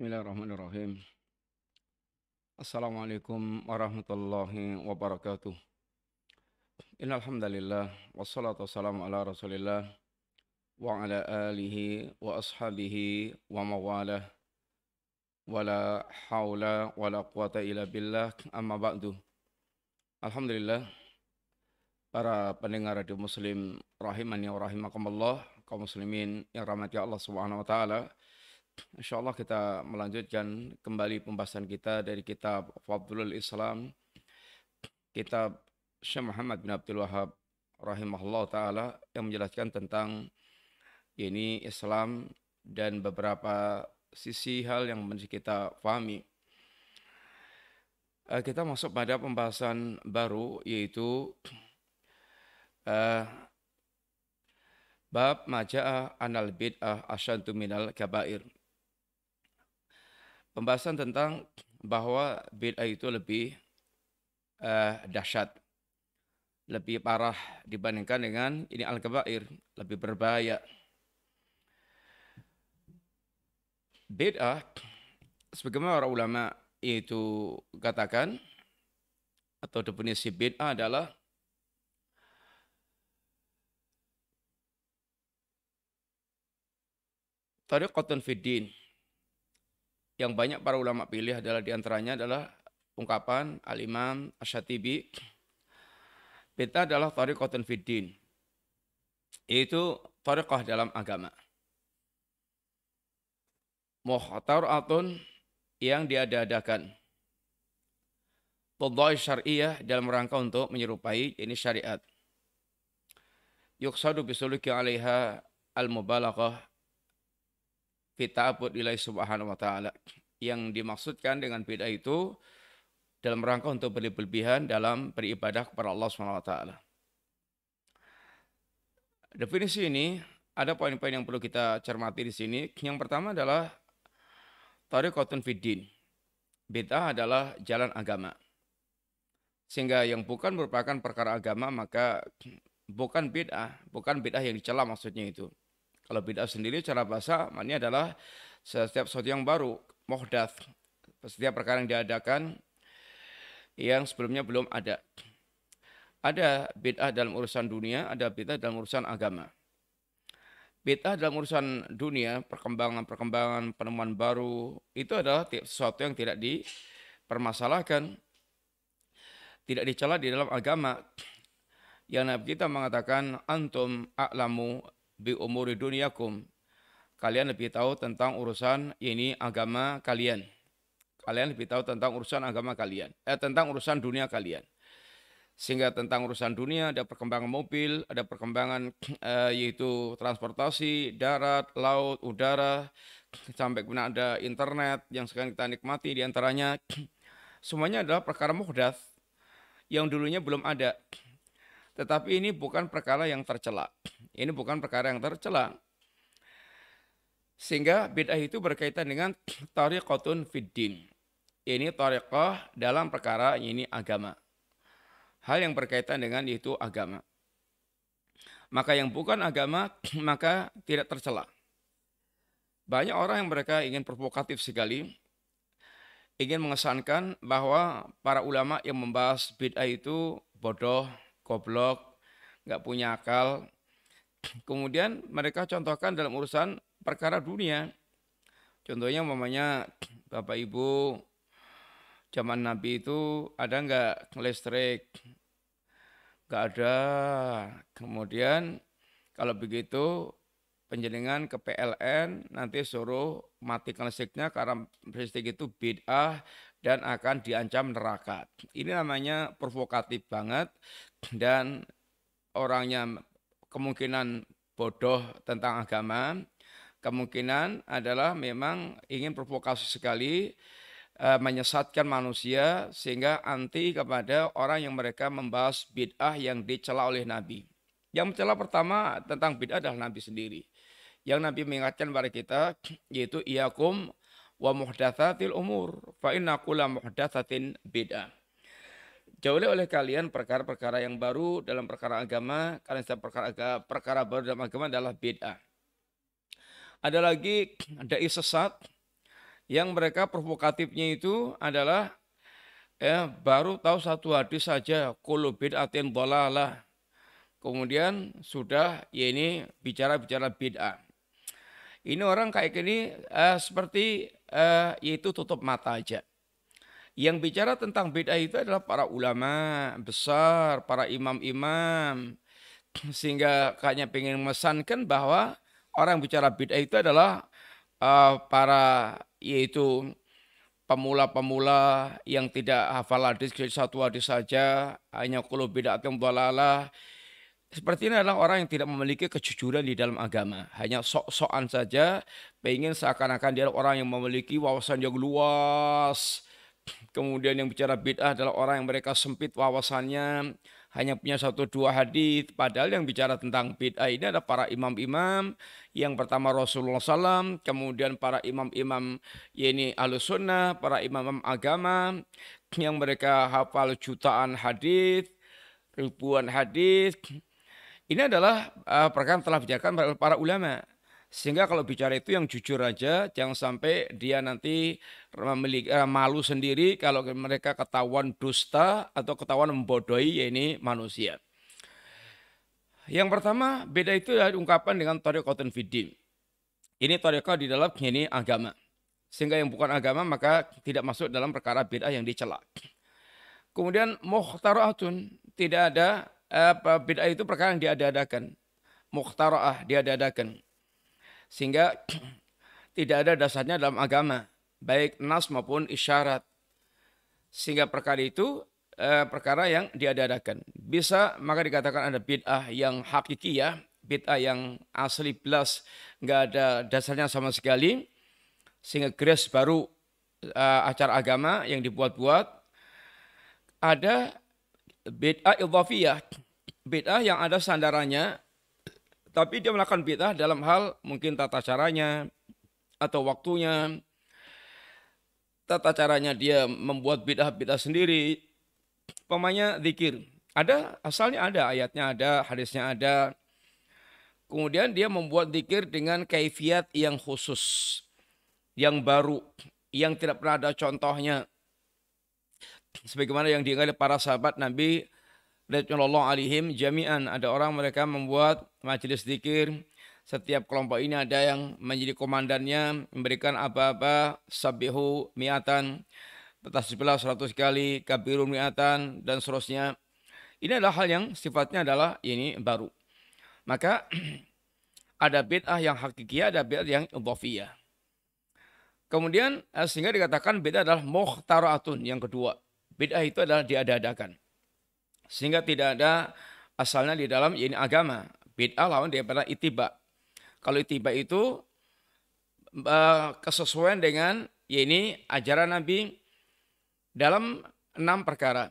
Bismillahirrahmanirrahim. Assalamualaikum warahmatullahi wabarakatuh. Innal hamdalillah wassalatu wassalamu ala Rasulillah wa ala alihi wa ashabihi wa mawalah wala haula wala quwata illa billah amma ba'du. Alhamdulillah para pendengar radio Muslim rahimani wa rahimakumullah, kaum muslimin yang rahmati Allah Subhanahu wa taala. Insyaallah kita melanjutkan kembali pembahasan kita dari kitab Fadlul Islam, kitab Syekh Muhammad bin Abdul Wahab rahimahullah taala yang menjelaskan tentang ini Islam dan beberapa sisi hal yang mesti kita pahami. Kita masuk pada pembahasan baru, yaitu bab maja'a anal bid'ah asyaddu minal kabair. Pembahasan tentang bahwa bid'ah itu lebih dahsyat, lebih parah dibandingkan dengan ini al-kabair, lebih berbahaya. Bid'ah, sebagaimana para ulama itu katakan, atau definisi bid'ah adalah tariqatun fid din. Yang banyak para ulama pilih adalah diantaranya adalah ungkapan Al-Imam Asy-Syatibi, bid'ah adalah tariqatun fid din, yaitu tariqah dalam agama. Muhtara'atun, yang diada-adakan. Tudai syar'iyah, dalam rangka untuk menyerupai ini syariat. Yuqsadu bisuluki 'alaiha al-mubalaghah fi ta'abbud lillahi subhanahu wa ta'ala. Yang dimaksudkan dengan bid'ah itu dalam rangka untuk berlebihan dalam beribadah kepada Allah Subhanahu wa taala. Definisi ini ada poin-poin yang perlu kita cermati di sini. Yang pertama adalah tariqatun fid din. Bid'ah adalah jalan agama. Sehingga yang bukan merupakan perkara agama maka bukan bid'ah yang dicela maksudnya itu. Kalau bid'ah sendiri cara bahasa maknanya adalah setiap sesuatu yang baru, muhdats, setiap perkara yang diadakan yang sebelumnya belum ada. Ada bid'ah dalam urusan dunia, ada bid'ah dalam urusan agama. Bid'ah dalam urusan dunia, perkembangan, penemuan baru, itu adalah sesuatu yang tidak dipermasalahkan, tidak dicela di dalam agama. Yang Nabi kita mengatakan, antum a'lamu bi umuri dunyakum. Kalian lebih tahu tentang urusan ini agama kalian. Kalian lebih tahu tentang urusan agama kalian. Tentang urusan dunia kalian. Sehingga tentang urusan dunia ada perkembangan mobil, ada perkembangan yaitu transportasi, darat, laut, udara, sampai kemudian ada internet yang sekarang kita nikmati diantaranya. Semuanya adalah perkara muhdats yang dulunya belum ada. Tetapi ini bukan perkara yang tercela. Ini bukan perkara yang tercela. Sehingga bid'ah itu berkaitan dengan tariqatun fid din. Ini tariqah dalam perkara ini agama. Hal yang berkaitan dengan itu agama. Maka yang bukan agama maka tidak tercela. Banyak orang yang mereka ingin provokatif sekali, ingin mengesankan bahwa para ulama yang membahas bid'ah itu bodoh, goblok, nggak punya akal. Kemudian mereka contohkan dalam urusan perkara dunia. Contohnya umpamanya Bapak Ibu, zaman Nabi itu ada nggak listrik? Nggak ada. Kemudian kalau begitu penjenengan ke PLN nanti suruh matikan listriknya karena listrik itu bid'ah dan akan diancam neraka. Ini namanya provokatif banget dan orangnya kemungkinan bodoh tentang agama, kemungkinan adalah memang ingin provokasi sekali, menyesatkan manusia sehingga anti kepada orang yang mereka membahas bid'ah yang dicela oleh Nabi. Yang mencela pertama tentang bid'ah adalah Nabi sendiri. Yang Nabi mengingatkan kepada kita yaitu iyakum wa muhdatsatil umur fa inna kulla muhdatsatin bid'ah. Jauhi oleh kalian perkara-perkara yang baru dalam perkara agama, karena setiap perkara baru dalam agama adalah bid'ah. Ada lagi dai sesat Yang mereka provokatifnya itu adalah baru tahu satu hadis saja, kullu bid'atin dhalalah. Kemudian sudah ya ini bicara-bicara bid'ah. Ini orang kayak gini seperti yaitu tutup mata aja. Yang bicara tentang bid'ah itu adalah para ulama besar, para imam-imam. Sehingga kayaknya pengen memesankan bahwa orang bicara bid'ah itu adalah para yaitu pemula-pemula yang tidak hafal hadis satu hadis saja, hanya qulu bid'atin dhalalah. Seperti ini adalah orang yang tidak memiliki kejujuran di dalam agama. Hanya sok-sokan saja, pengen seakan-akan dia orang yang memiliki wawasan yang luas. Kemudian yang bicara bid'ah adalah orang yang mereka sempit wawasannya, hanya punya satu dua hadis. Padahal yang bicara tentang bid'ah ini adalah para imam-imam. Yang pertama Rasulullah SAW, kemudian para imam-imam yaitu Ahlus Sunnah, para imam-imam agama yang mereka hafal jutaan hadis, ribuan hadis. Ini adalah perkara yang telah dibicarakan oleh para ulama. Sehingga kalau bicara itu yang jujur aja, jangan sampai dia nanti memiliki malu sendiri kalau mereka ketahuan dusta atau ketahuan membodohi ini manusia. Yang pertama, beda itu adalah ungkapan dengan thariqatun fiddin. Ini thariqah di dalam ini agama. Sehingga yang bukan agama maka tidak masuk dalam perkara bid'ah yang dicela. Kemudian mukhtara'atun, tidak ada bid'ah itu perkara yang diada-adakan. Mukhtara'ah, diada-adakan. Sehingga tidak ada dasarnya dalam agama, baik nas maupun isyarat. Sehingga perkara itu perkara yang diada-adakan. Bisa maka dikatakan ada bid'ah yang hakikiyah, bid'ah yang asli belas, nggak ada dasarnya sama sekali. Sehingga grace baru acara agama yang dibuat-buat. Ada bid'ah idhafiyah, bid'ah yang ada sandarannya, tapi dia melakukan bid'ah dalam hal mungkin tata caranya atau waktunya. Tata caranya dia membuat bid'ah sendiri. Pemanya zikir. Ada, asalnya ada, ayatnya ada, hadisnya ada. Kemudian dia membuat zikir dengan kaifiat yang khusus, yang baru, yang tidak pernah ada contohnya. Sebagaimana yang diingat para sahabat Nabi radhiyallahu alaihim jami'an, ada orang mereka membuat majelis zikir. Setiap kelompok ini ada yang menjadi komandannya, memberikan apa-apa, sabihu mi'atan, tasbihlah 100 kali, kabiru mi'atan, dan seterusnya. Ini adalah hal yang sifatnya adalah ini baru. Maka ada bid'ah yang hakikiyah, ada bid'ah yang idhafiyah. Kemudian sehingga dikatakan bid'ah adalah mukhtara'atun, yang kedua. Bid'ah itu adalah diada-adakan. Sehingga tidak ada asalnya di dalam ini agama. Bid'ah lawan daripada ittiba. Kalau ittiba itu kesesuaian dengan ini ajaran Nabi dalam 6 perkara.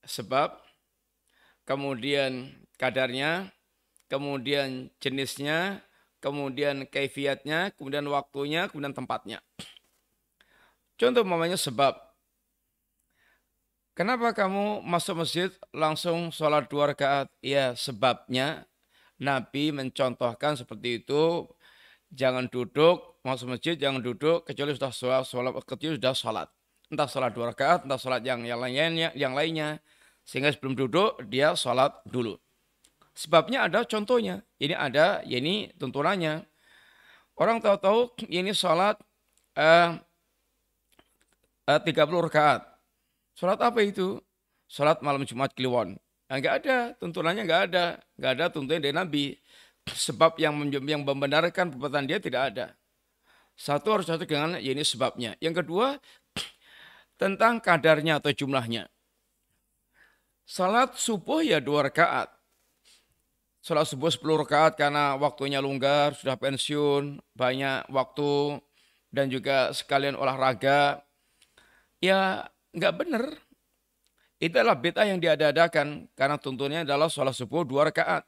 Sebab, kemudian kadarnya, kemudian jenisnya, kemudian kaifiatnya, kemudian waktunya, kemudian tempatnya. Contoh umpamanya sebab. Kenapa kamu masuk masjid langsung sholat 2 rakaat? Ya sebabnya Nabi mencontohkan seperti itu. Jangan duduk, masuk masjid jangan duduk kecuali sudah sholat. Entah sholat 2 rakaat, entah sholat yang lainnya. Sehingga sebelum duduk dia sholat dulu. Sebabnya ada contohnya. Ini ada, ini tuntunannya. Orang tahu-tahu ini sholat 30 rakaat. Sholat apa itu? Sholat malam Jumat Kliwon. Nah, nggak ada, tuntunannya nggak ada tuntunan dari Nabi. Sebab yang membenarkan perbuatan dia tidak ada. Satu harus satu dengan ini sebabnya. Yang kedua, tentang kadarnya atau jumlahnya. Salat subuh ya 2 rakaat. Salat subuh 10 rakaat karena waktunya longgar, sudah pensiun, banyak waktu, dan juga sekalian olahraga. Ya nggak benar. Itu adalah bid'ah yang diada-adakan karena tuntunnya adalah sholat subuh 2 rakaat.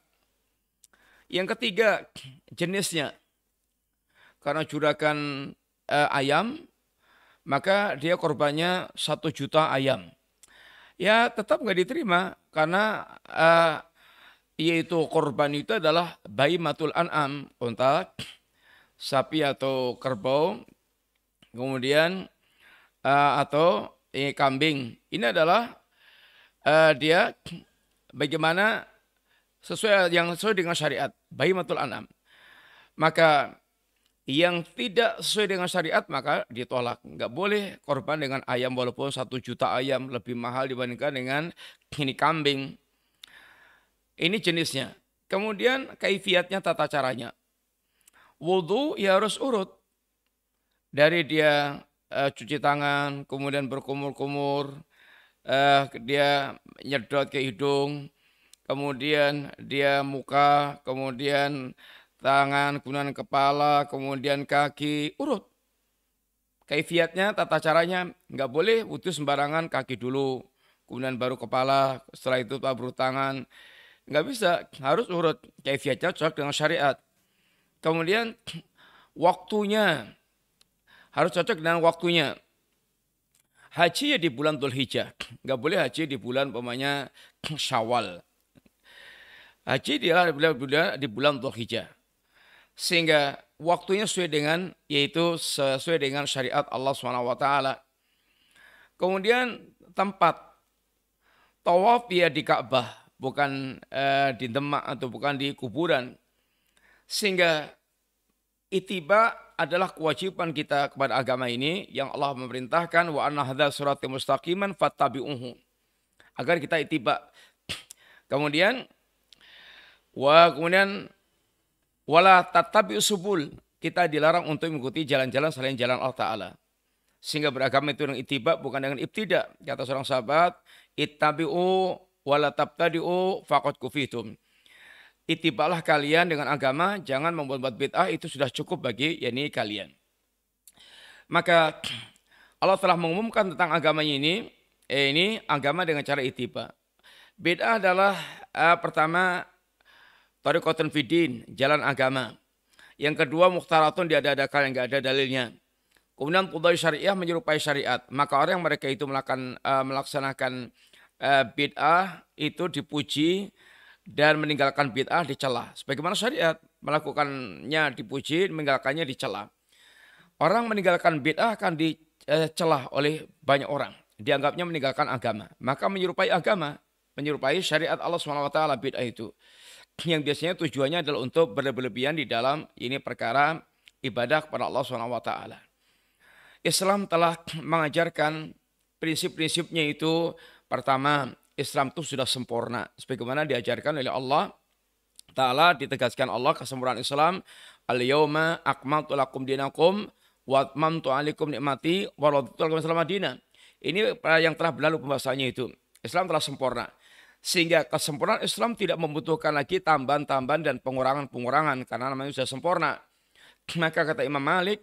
Yang ketiga, jenisnya. Karena juragan ayam, maka dia korbannya 1 juta ayam. Ya tetap nggak diterima karena yaitu korban itu adalah bahimatul an'am, unta, sapi atau kerbau. kemudian atau kambing. Ini adalah dia bagaimana sesuai dengan syariat, bahimatul an'am. Maka yang tidak sesuai dengan syariat maka ditolak. Nggak boleh korban dengan ayam walaupun 1 juta ayam lebih mahal dibandingkan dengan ini kambing. Ini jenisnya. Kemudian kaifiatnya, tata caranya. Wudhu ya harus urut. Dari dia cuci tangan, kemudian berkumur-kumur, dia nyedot ke hidung, kemudian dia muka, kemudian tangan, kemudian kepala, kemudian kaki, urut. Kaifiatnya, tata caranya, nggak boleh wudhu sembarangan, kaki dulu, kemudian baru kepala, setelah itu baru tangan. Nggak bisa, harus urut. Kaifiatnya cocok dengan syariat. Kemudian waktunya, harus cocok dengan waktunya. Haji ya di bulan Dzulhijjah, nggak boleh haji di bulan umpamanya Syawal. Haji di bulan Dzulhijjah. Sehingga waktunya sesuai dengan syariat Allah SWT. Kemudian tempat tawaf ya di Ka'bah, bukan di Demak atau bukan di kuburan. Sehingga ittiba adalah kewajiban kita kepada agama ini yang Allah memerintahkan wa anna hadza sirati mustaqiman fattabi'uhu. Agar kita ittiba. Kemudian wala tattabi'us subul. Kita dilarang untuk mengikuti jalan-jalan selain jalan Allah Ta'ala. Sehingga beragama itu dengan ittiba bukan dengan ibtida. Kata seorang sahabat, ittabi'u wala tabtadi'u faqad kufitum. Ittibalah kalian dengan agama, jangan membuat bid'ah, itu sudah cukup bagi kalian. Maka Allah telah mengumumkan tentang agamanya ini agama dengan cara ittiba. Bid'ah adalah pertama thariqatun fiddin, jalan agama. Yang kedua mukhtaratun, diada-adakan yang enggak ada dalilnya. Kemudian qudai syariah, menyerupai syariat. Maka orang yang mereka itu melaksanakan bid'ah itu dipuji, dan meninggalkan bid'ah dicela. Sebagaimana syariat, melakukannya dipuji, meninggalkannya dicela. Orang meninggalkan bid'ah akan dicela oleh banyak orang. Dianggapnya meninggalkan agama. Maka menyerupai agama, menyerupai syariat Allah SWT bid'ah itu. Yang biasanya tujuannya adalah untuk berlebihan di dalam ini perkara ibadah kepada Allah SWT. Islam telah mengajarkan prinsip-prinsipnya itu. Pertama, Islam itu sudah sempurna. Sebagaimana diajarkan oleh Allah Ta'ala, ditegaskan Allah kesempurnaan Islam. Al-yawma akmaltu lakum dinakum wa atmamtu alaikum nikmati wa raditu lakum Islam madina. Ini yang telah berlalu pembahasannya itu. Islam telah sempurna. Sehingga kesempurnaan Islam tidak membutuhkan lagi tambahan-tambahan dan pengurangan-pengurangan. Karena namanya sudah sempurna. Maka kata Imam Malik,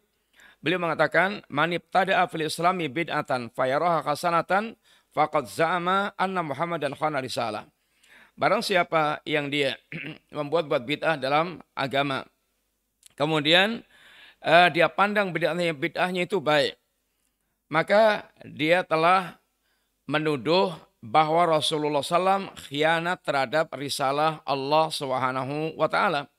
beliau mengatakan, man ibtada'a fil islami bid'atan fayaraha hasanatan faqad za'ama anna Muhammadan khana risalah. Barang siapa yang dia membuat bid'ah dalam agama, kemudian dia pandang bid'ahnya itu baik, maka dia telah menuduh bahwa Rasulullah SAW khianat terhadap risalah Allah Subhanahu wa Ta'ala.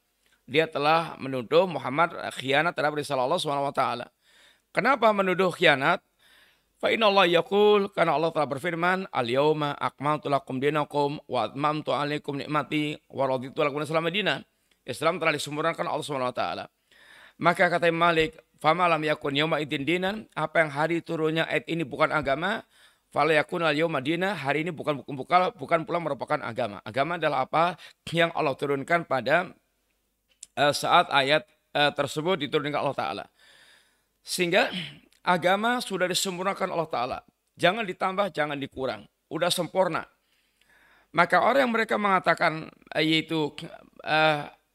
Dia telah menuduh Muhammad khianat terhadap risalah Allah Subhanahu wa Ta'ala. Kenapa menuduh khianat? Fa inna Allah yaqul, karena Allah telah berfirman, al-yawma akmaltu lakum dinakum wa atmamtu alaikum nikmati wa raditu lakum Islam madina. Islam telah disempurnakan Allah Subhanahu wa taala. Maka kata Imam Malik, fama lam yakun yauma idzin dinan, apa yang hari turunnya ayat ini bukan agama, fala yakun al-yauma dina, hari ini bukan pula merupakan agama. Agama adalah apa yang Allah turunkan pada saat ayat tersebut diturunkan Allah Ta'ala. Sehingga agama sudah disempurnakan Allah Ta'ala. Jangan ditambah, jangan dikurang. Udah sempurna. Maka orang yang mereka mengatakan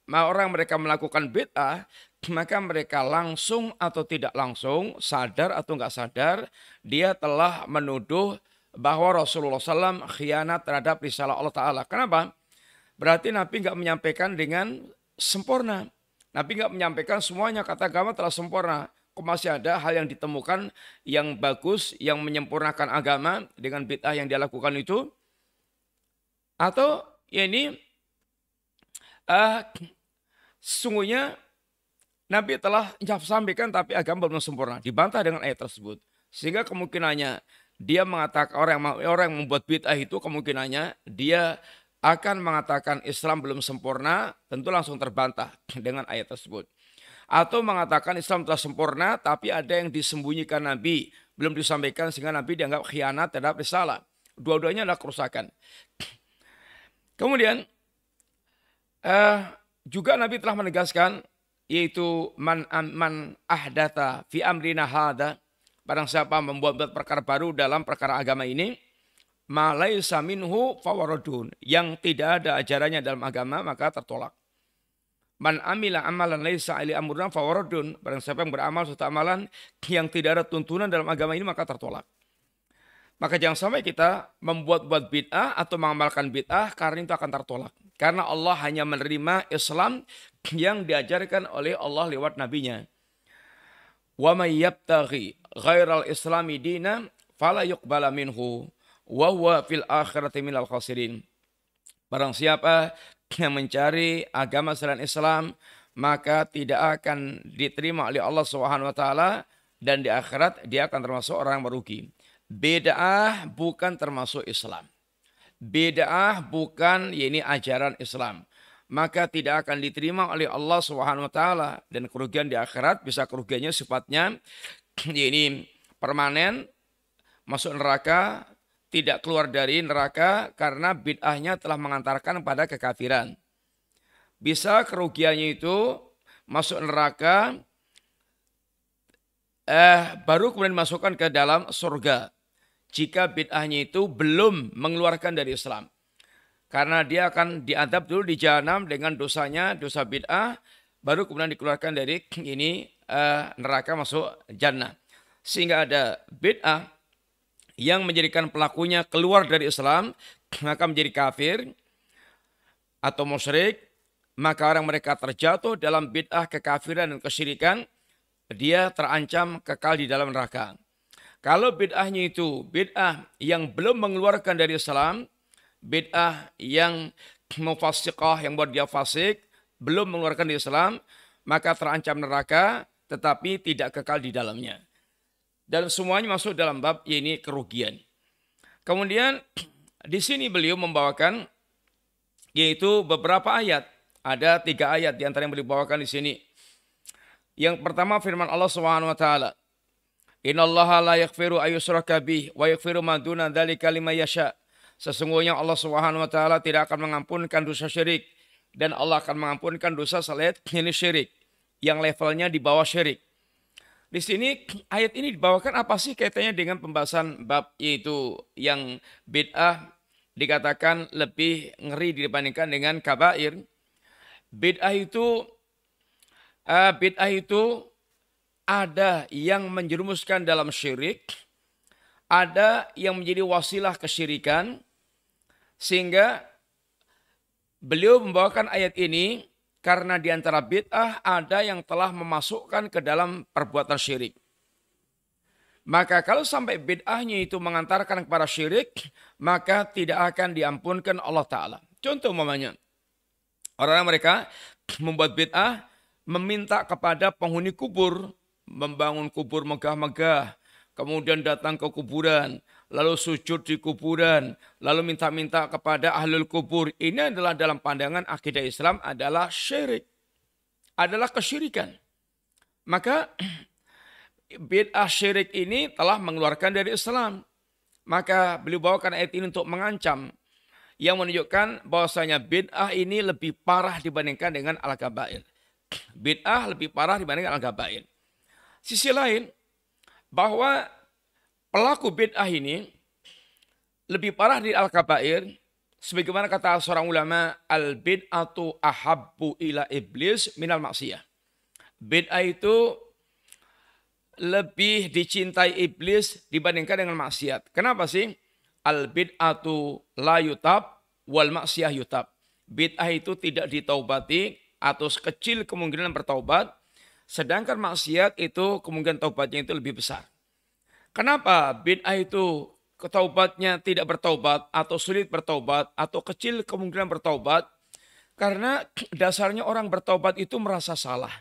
orang mereka melakukan bid'ah, maka mereka langsung atau tidak langsung, sadar atau enggak sadar, dia telah menuduh bahwa Rasulullah SAW khianat terhadap risalah Allah Ta'ala. Kenapa? Berarti Nabi enggak menyampaikan dengan sempurna. Nabi enggak menyampaikan semuanya, kata agama telah sempurna. Kok masih ada hal yang ditemukan yang bagus, yang menyempurnakan agama dengan bid'ah yang dia lakukan itu? Atau sesungguhnya Nabi telah sampaikan tapi agama belum sempurna. Dibantah dengan ayat tersebut. Sehingga kemungkinannya dia mengatakan orang yang membuat bid'ah itu kemungkinannya dia akan mengatakan Islam belum sempurna, tentu langsung terbantah dengan ayat tersebut. Atau mengatakan Islam telah sempurna tapi ada yang disembunyikan Nabi, belum disampaikan sehingga Nabi dianggap khianat terhadap risalah. Dua-duanya adalah kerusakan. Kemudian juga Nabi telah menegaskan yaitu man ahdatha fi amrina hadza, barang siapa membuat perkara baru dalam perkara agama ini, ma laisa minhu fawaradun, yang tidak ada ajarannya dalam agama maka tertolak. Man amila amalan laisa ali amruna fawaradun, barang siapa yang beramal suatu amalan yang tidak ada tuntunan dalam agama ini maka tertolak. Maka jangan sampai kita membuat-buat bid'ah atau mengamalkan bid'ah karena itu akan tertolak. Karena Allah hanya menerima Islam yang diajarkan oleh Allah lewat nabinya. Wa may yabtaghi ghairal islami dina fala yuqbala minhu wa huwa fil akhirati minal khasirin. Barang siapa yang mencari agama selain Islam maka tidak akan diterima oleh Allah Subhanahu wa taala dan di akhirat dia akan termasuk orang yang merugi. Bid'ah bukan termasuk Islam. Bid'ah bukan ini ajaran Islam. Maka tidak akan diterima oleh Allah Subhanahu wa taala dan kerugian di akhirat bisa kerugiannya sifatnya ini permanen, masuk neraka, tidak keluar dari neraka karena bid'ahnya telah mengantarkan pada kekafiran. Bisa kerugiannya itu masuk neraka baru kemudian dimasukkan ke dalam surga. Jika bid'ahnya itu belum mengeluarkan dari Islam. Karena dia akan diadab dulu di jahanam dengan dosanya, dosa bid'ah, baru kemudian dikeluarkan dari ini neraka masuk jannah. Sehingga ada bid'ah yang menjadikan pelakunya keluar dari Islam, maka menjadi kafir atau musyrik, maka orang mereka terjatuh dalam bid'ah, kekafiran dan kesyirikan, dia terancam kekal di dalam neraka. Kalau bid'ahnya itu bid'ah yang belum mengeluarkan dari Islam, bid'ah yang mufassiqah, yang buat dia fasik, belum mengeluarkan dari Islam, maka terancam neraka tetapi tidak kekal di dalamnya. Dan semuanya masuk dalam bab ini kerugian. Kemudian di sini beliau membawakan yaitu beberapa ayat. Ada 3 ayat di antara yang beliau bawakan di sini. Yang pertama firman Allah Subhanahu wa taala, Innallaha la yaghfiru ayyushraka bih wa yaghfiru ma duna dzalika liman yasha. Sesungguhnya Allah Subhanahu wa taala tidak akan mengampunkan dosa syirik dan Allah akan mengampunkan dosa selain ini syirik yang levelnya di bawah syirik. Di sini ayat ini dibawakan apa sih kaitannya dengan pembahasan bab yaitu yang bid'ah dikatakan lebih ngeri dibandingkan dengan kabair. Bid'ah itu ada yang menjerumuskan dalam syirik, ada yang menjadi wasilah kesyirikan, sehingga beliau membawakan ayat ini karena di antara bid'ah ada yang telah memasukkan ke dalam perbuatan syirik. Maka kalau sampai bid'ahnya itu mengantarkan kepada syirik, maka tidak akan diampunkan Allah Ta'ala. Contoh umpamanya, orang mereka membuat bid'ah, meminta kepada penghuni kubur, membangun kubur megah-megah, kemudian datang ke kuburan, lalu sujud di kuburan, lalu minta-minta kepada ahlul kubur. Ini adalah dalam pandangan akidah Islam adalah syirik, adalah kesyirikan. Maka bid'ah syirik ini telah mengeluarkan dari Islam. Maka beliau bawakan ayat ini untuk mengancam, yang menunjukkan bahwasanya bid'ah ini lebih parah dibandingkan dengan al-kabair. Bid'ah lebih parah dibandingkan al-kabair. Sisi lain, bahwa pelaku bid'ah ini lebih parah di al-kabair, sebagaimana kata seorang ulama, al-bid'atu ahabbu ila iblis minal maksiyah. Bid'ah itu lebih dicintai iblis dibandingkan dengan maksiat. Kenapa sih? Al-bid'atu la yutab wal maksiyah yutab. Bid'ah itu tidak ditaubati atau sekecil kemungkinan bertaubat, sedangkan maksiat itu kemungkinan taubatnya itu lebih besar. Kenapa bid'ah itu ketaubatnya tidak bertaubat atau sulit bertaubat atau kecil kemungkinan bertaubat? Karena dasarnya orang bertaubat itu merasa salah.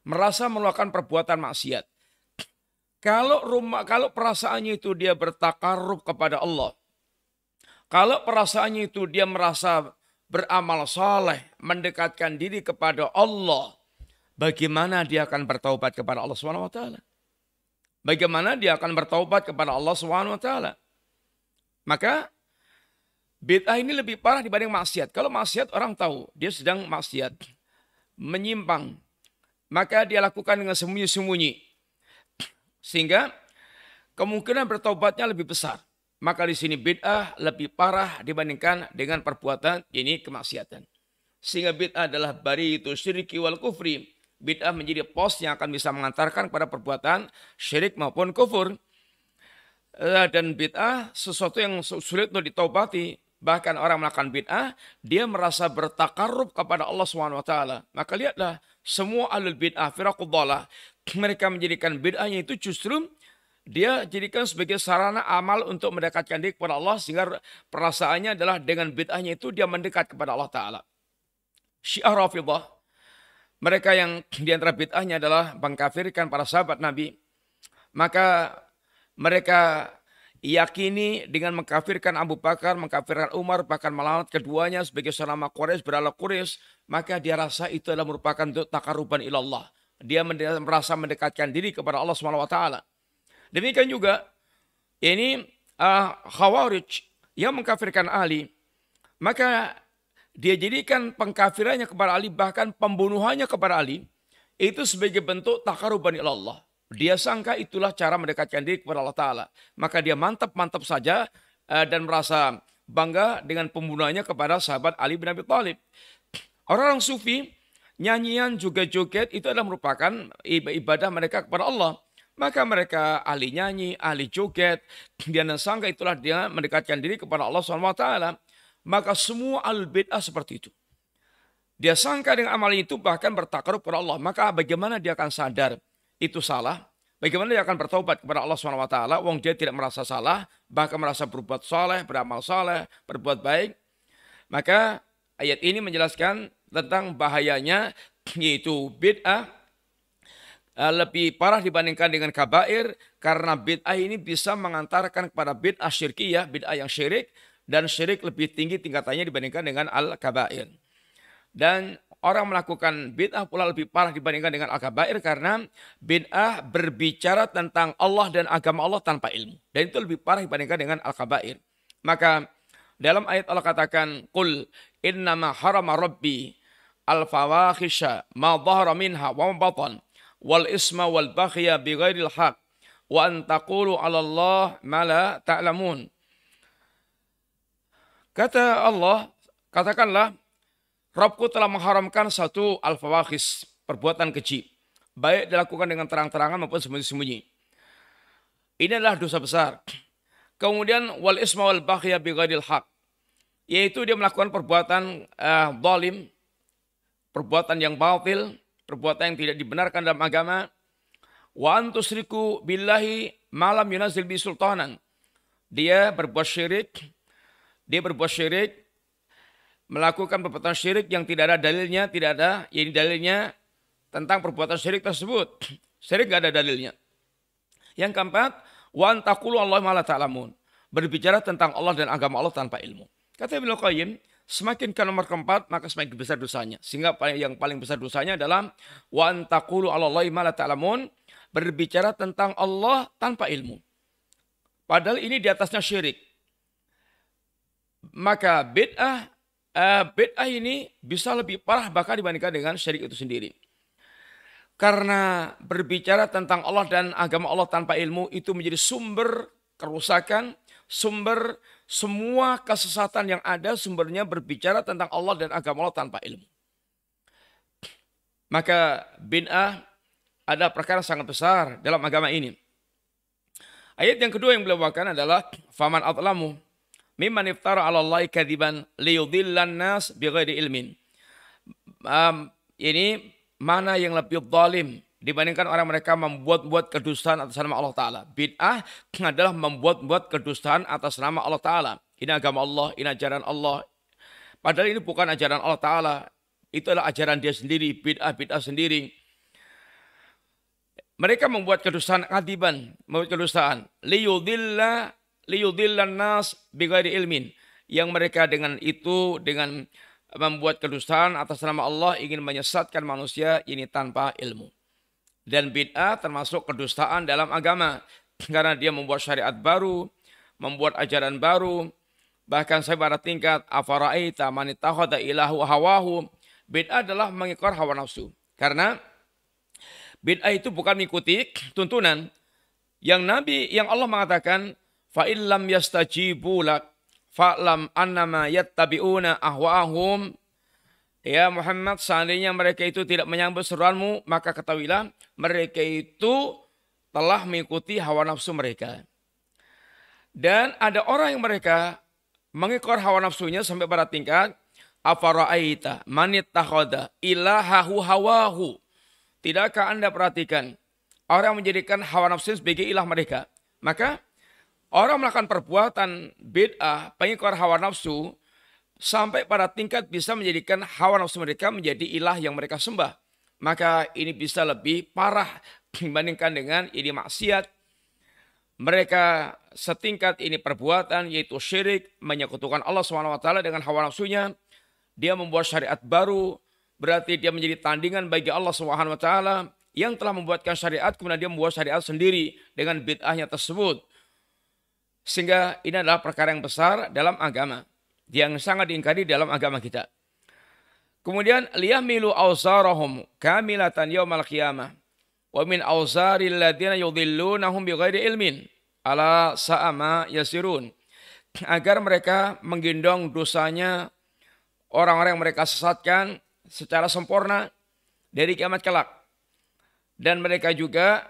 merasa melakukan perbuatan maksiat. Kalau perasaannya itu dia bertakarrub kepada Allah, kalau perasaannya itu dia merasa beramal saleh, mendekatkan diri kepada Allah, bagaimana dia akan bertaubat kepada Allah Subhanahu wa taala? Bagaimana dia akan bertaubat kepada Allah Subhanahu wa taala? Maka bid'ah ini lebih parah dibanding maksiat. Kalau maksiat orang tahu dia sedang maksiat, menyimpang, maka dia lakukan dengan sembunyi-sembunyi. Sehingga kemungkinan bertaubatnya lebih besar. Maka di sini bid'ah lebih parah dibandingkan dengan perbuatan ini kemaksiatan. Sehingga bid'ah adalah baritu syirki wal kufri. Bid'ah menjadi pos yang akan bisa mengantarkan kepada perbuatan syirik maupun kufur. Dan bid'ah sesuatu yang sulit untuk ditaubati. Bahkan orang melakukan bid'ah, dia merasa bertakarrub kepada Allah SWT. Maka lihatlah, semua ahlul bid'ah, firaqud dhalah, mereka menjadikan bid'ahnya itu justru dia jadikan sebagai sarana amal untuk mendekatkan diri kepada Allah, sehingga perasaannya adalah dengan bid'ahnya itu dia mendekat kepada Allah Ta'ala. Syiah Rafidhah, mereka yang diantara bid'ahnya adalah mengkafirkan para sahabat Nabi, maka mereka yakini dengan mengkafirkan Abu Bakar, mengkafirkan Umar, bahkan melawat keduanya sebagai selama Quraisy, berala Quraisy, maka dia rasa itu adalah merupakan untuk takaruban ilallah. Dia merasa mendekatkan diri kepada Allah SWT. Demikian juga ini Khawarij yang mengkafirkan Ali, maka dia jadikan pengkafirannya kepada Ali, bahkan pembunuhannya kepada Ali, itu sebagai bentuk takaruban ilallah. Dia sangka itulah cara mendekatkan diri kepada Allah Ta'ala. Maka dia mantap-mantap saja dan merasa bangga dengan pembunuhannya kepada sahabat Ali bin Abi Thalib. Orang-orang sufi, nyanyian juga joget itu adalah merupakan ibadah mereka kepada Allah. Maka mereka ahli nyanyi, ahli joget. Dia sangka itulah dia mendekatkan diri kepada Allah SWT. Maka semua ahlul bid'ah seperti itu. Dia sangka dengan amal itu bahkan bertakarub kepada Allah. Maka bagaimana dia akan sadar itu salah? Bagaimana dia akan bertaubat kepada Allah SWT? Wong dia tidak merasa salah, bahkan merasa berbuat saleh, beramal saleh, berbuat baik. Maka ayat ini menjelaskan tentang bahayanya, yaitu bid'ah lebih parah dibandingkan dengan kabair, karena bid'ah ini bisa mengantarkan kepada bid'ah syirkiyah, bid'ah yang syirik, dan syirik lebih tinggi tingkatannya dibandingkan dengan al-kabair. Dan orang melakukan bid'ah pula lebih parah dibandingkan dengan al-kabair, karena bid'ah berbicara tentang Allah dan agama Allah tanpa ilmu. Dan itu lebih parah dibandingkan dengan al-kabair. Maka dalam ayat Allah katakan, Qul innama harama rabbi al-fawahisha ma dhahara minha wa ma batan wal isma wal baghya bighairil haq wa an taqulu 'ala Allah ma la ta'lamun. Kata Allah, katakanlah, Rabbku telah mengharamkan satu al-fawahis, perbuatan keji, baik dilakukan dengan terang-terangan maupun sembunyi-sembunyi. Ini adalah dosa besar. Kemudian wal isma wal baghya bighairil haq, yaitu dia melakukan perbuatan zalim, perbuatan yang batil, perbuatan yang tidak dibenarkan dalam agama. Wa an tusriku billahi ma lam yunazil bi sultanan. Dia berbuat syirik, melakukan perbuatan syirik yang tidak ada dalilnya, tidak ada ini dalilnya tentang perbuatan syirik tersebut. Syirik tidak ada dalilnya. Yang keempat, wa an taqulu Allah ma la ta'lamun. Berbicara tentang Allah dan agama Allah tanpa ilmu. Kata Ibnu Qayyim, semakin ke nomor keempat, maka semakin besar dosanya. Sehingga yang paling besar dosanya adalah wa an taqulu ala Allah ma la ta'lamun, berbicara tentang Allah tanpa ilmu. Padahal ini di atasnya syirik. Maka bid'ah ini bisa lebih parah bahkan dibandingkan dengan syirik itu sendiri. Karena berbicara tentang Allah dan agama Allah tanpa ilmu itu menjadi sumber kerusakan, sumber semua kesesatan yang ada, sumbernya berbicara tentang Allah dan agama Allah tanpa ilmu. Maka bid'ah ada perkara sangat besar dalam agama ini. Ayat yang kedua yang beliau bawakan adalah faman atlamu mimman iftara 'ala Allahi kadziban liyudhillan nas bighairi ilmin. Ini mana yang lebih zalim dibandingkan orang mereka membuat-buat kedustaan atas nama Allah Ta'ala. Bid'ah adalah membuat-buat kedustaan atas nama Allah Ta'ala. Ini agama Allah, ini ajaran Allah. Padahal ini bukan ajaran Allah Ta'ala. Itu adalah ajaran dia sendiri, bid'ah sendiri. Mereka membuat kedustaan adiban, membuat kedustaan. Liyudillan nas bighairi ilmin. Yang mereka dengan itu, dengan membuat kedustaan atas nama Allah ingin menyesatkan manusia ini tanpa ilmu. Dan bid'ah termasuk kedustaan dalam agama. Karena dia membuat syariat baru, membuat ajaran baru. Bahkan saya pada tingkat afara'aita man ittakhadha ilahu hawahu. Bid'ah adalah mengikor hawa nafsu. Karena bid'ah itu bukan mengikuti tuntunan. Yang Allah mengatakan, fa illam yastajibu lak fa'lam annama yattabi'una ahwa'ahum. Ya Muhammad, seandainya mereka itu tidak menyambut seruanmu, maka ketahuilah mereka itu telah mengikuti hawa nafsu mereka. Dan ada orang yang mereka mengikor hawa nafsunya sampai pada tingkat afara'aita man ittakhadha ilahahu hawahu. Tidakkah Anda perhatikan orang yang menjadikan hawa nafsu sebagai ilah mereka? Maka orang melakukan perbuatan bid'ah, pengikor hawa nafsu, sampai pada tingkat bisa menjadikan hawa nafsu mereka menjadi ilah yang mereka sembah. Maka ini bisa lebih parah dibandingkan dengan ini maksiat. Mereka setingkat ini perbuatan yaitu syirik, menyekutukan Allah SWT dengan hawa nafsunya. Dia membuat syariat baru, berarti dia menjadi tandingan bagi Allah SWT yang telah membuatkan syariat, kemudian dia membuat syariat sendiri dengan bid'ahnya tersebut. Sehingga ini adalah perkara yang besar dalam agama, yang sangat diingkari dalam agama kita. Kemudian liyahmilu awzarahum kamilatan yaumal qiyamah wa min awzaril ladzina yudhillunahum bighairi ilmin ala sa'ama yasirun. Agar mereka menggendong dosanya orang-orang yang mereka sesatkan secara sempurna dari kiamat kelak. Dan mereka juga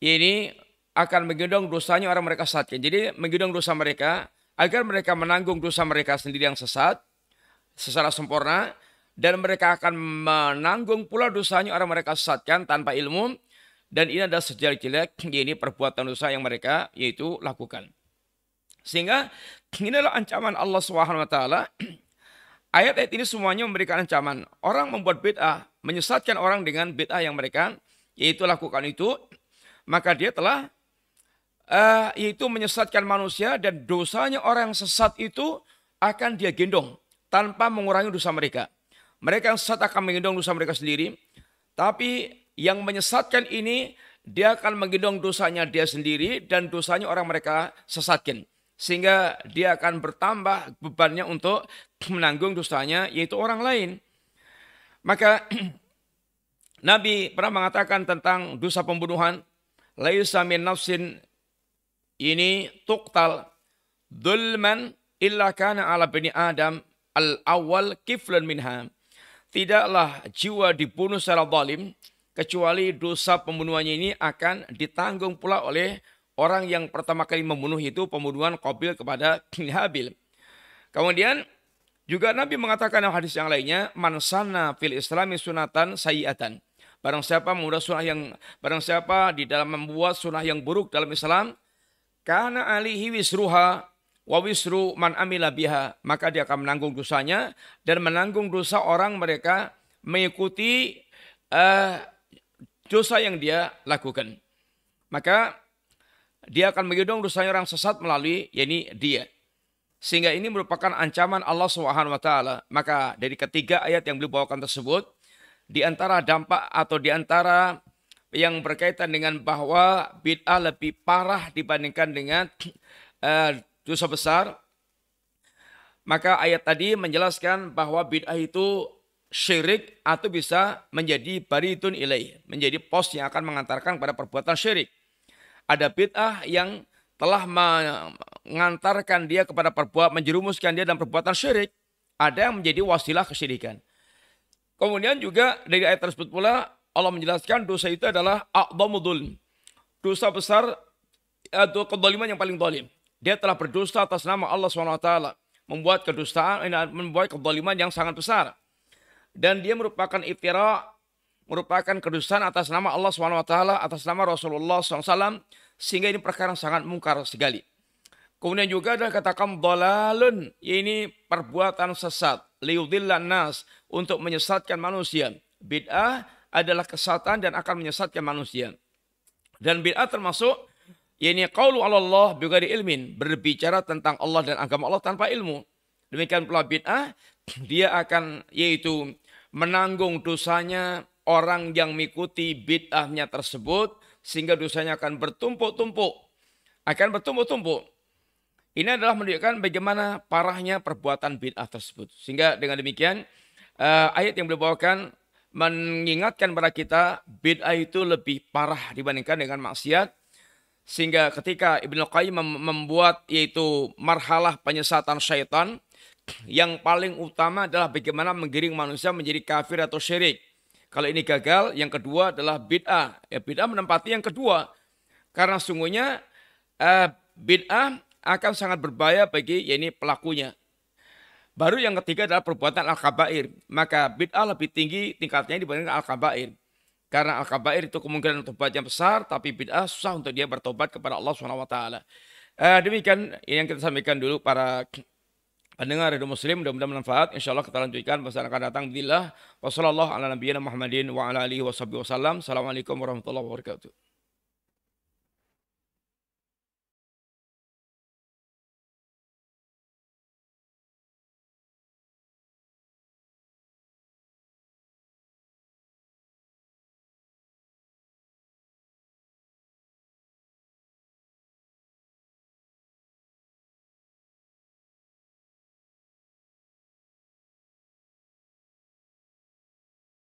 ini akan menggendong dosanya orang mereka sesatkan. Jadi menggendong dosa mereka agar mereka menanggung dosa mereka sendiri yang sesat secara sempurna. Dan mereka akan menanggung pula dosanya orang mereka sesatkan tanpa ilmu. Dan ini adalah sejelek-jelek ini perbuatan dosa yang mereka yaitu lakukan. Sehingga inilah ancaman Allah SWT. Ayat-ayat ini semuanya memberikan ancaman. Orang membuat bid'ah, menyesatkan orang dengan bid'ah yang mereka yaitu lakukan itu. Maka dia telah yaitu menyesatkan manusia, dan dosanya orang yang sesat itu akan dia gendong tanpa mengurangi dosa mereka. Mereka yang sesat akan menggendong dosa mereka sendiri. Tapi yang menyesatkan ini dia akan menggendong dosanya dia sendiri dan dosanya orang mereka sesatkan. Sehingga dia akan bertambah bebannya untuk menanggung dosanya yaitu orang lain. Maka Nabi pernah mengatakan tentang dosa pembunuhan, laisa min nafsin ini tuqtal dzulman illa kana ala bani Adam al-awwal kiflan minha. Tidaklah jiwa dibunuh secara zalim kecuali dosa pembunuhannya ini akan ditanggung pula oleh orang yang pertama kali membunuh, itu pembunuhan Qabil kepada Habil. Kemudian juga Nabi mengatakan dalam hadis yang lainnya, man sanna fil islami sunatan sayyi'atan. Barang siapa di dalam membuat sunnah yang buruk dalam Islam, kana alihi wisruha wa wisru man amila biha, maka dia akan menanggung dosanya dan menanggung dosa orang mereka mengikuti dosa yang dia lakukan. Maka dia akan menggendong dosanya orang sesat melalui dia. Sehingga ini merupakan ancaman Allah SWT. Maka dari ketiga ayat yang beliau bawakan tersebut, di antara dampak atau di antara yang berkaitan dengan bahwa bid'ah lebih parah dibandingkan dengan dosa besar, maka ayat tadi menjelaskan bahwa bid'ah itu syirik atau bisa menjadi baritun ilaih, menjadi pos yang akan mengantarkan pada perbuatan syirik. Ada bid'ah yang telah mengantarkan dia kepada menjerumuskan dia dalam perbuatan syirik. Ada yang menjadi wasilah kesyirikan. Kemudian juga dari ayat tersebut pula Allah menjelaskan dosa itu adalah a'dhamu dzulm. Dosa besar atau kedzaliman yang paling zalim. Dia telah berdosa atas nama Allah SWT. Membuat kedustaan, membuat kedzaliman yang sangat besar. Dan dia merupakan iftira, merupakan kedustaan atas nama Allah SWT, atas nama Rasulullah SAW. Sehingga ini perkara yang sangat mungkar sekali. Kemudian juga ada katakan dhalalun, ini perbuatan sesat. Liyudillan nas, untuk menyesatkan manusia. Bid'ah adalah kesesatan dan akan menyesatkan manusia. Dan bid'ah termasuk ini qaulu 'ala Allah bighairi ilmin, berbicara tentang Allah dan agama Allah tanpa ilmu. Demikian pula bid'ah, dia akan yaitu menanggung dosanya orang yang mengikuti bid'ahnya tersebut sehingga dosanya akan bertumpuk-tumpuk. Akan bertumpuk-tumpuk. Ini adalah menunjukkan bagaimana parahnya perbuatan bid'ah tersebut. Sehingga dengan demikian ayat yang beliau bawakan mengingatkan kepada kita bid'ah itu lebih parah dibandingkan dengan maksiat. Sehingga ketika Ibnu Qayyim membuat yaitu marhalah penyesatan syaitan, yang paling utama adalah bagaimana menggiring manusia menjadi kafir atau syirik. Kalau ini gagal, yang kedua adalah bid'ah. Ya, bid'ah menempati yang kedua. Karena sungguhnya bid'ah akan sangat berbahaya bagi pelakunya. Baru yang ketiga adalah perbuatan al-kabair. Maka bid'ah lebih tinggi tingkatnya dibandingkan al-kabair. Karena al-kabair itu kemungkinan untuk berbuat yang besar, tapi bid'ah susah untuk dia bertobat kepada Allah SWT. Demikian yang kita sampaikan dulu para pendengar Radio Muslim, mudah-mudahan bermanfaat. Insyaallah kita lanjutkan pada akan datang. Bismillah. Wassalamualaikum warahmatullahi wabarakatuh.